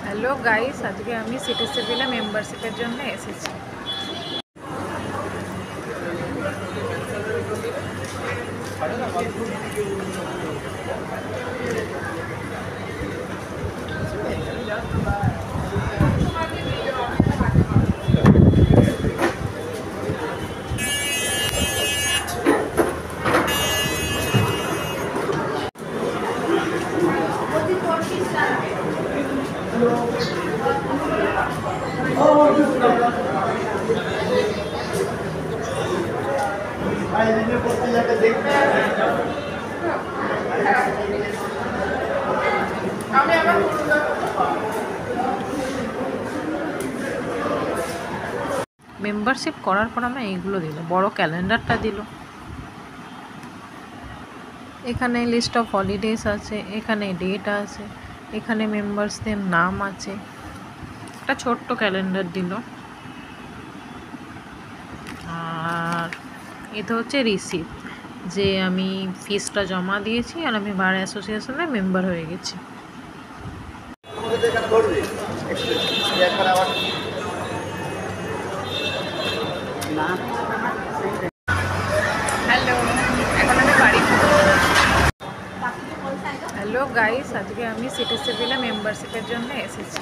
Hello guys, আজকে আমি city সিভিলে মেম্বারশিপের জন্য এসেছি। মেম্বারশিপ করার পর আমি এইগুলো দিল, বড় ক্যালেন্ডারটা দিল। এখানে লিস্ট অফ হলিডেজ আছে, এখানে ডেট আছে, এখানে মেম্বার্সদের নাম আছে। একটা ছোট্ট ক্যালেন্ডার দিল। আর এটা হচ্ছে রিসিপ্ট, যে আমি ফিসটা জমা দিয়েছি আর আমি বার অ্যাসোসিয়েশনের মেম্বার হয়ে গেছি। হ্যালো, এখন আমি বাড়ি। হ্যালো গাইস, আজকে আমি সিটি সিভিলে মেম্বারশিপের জন্য এসেছি।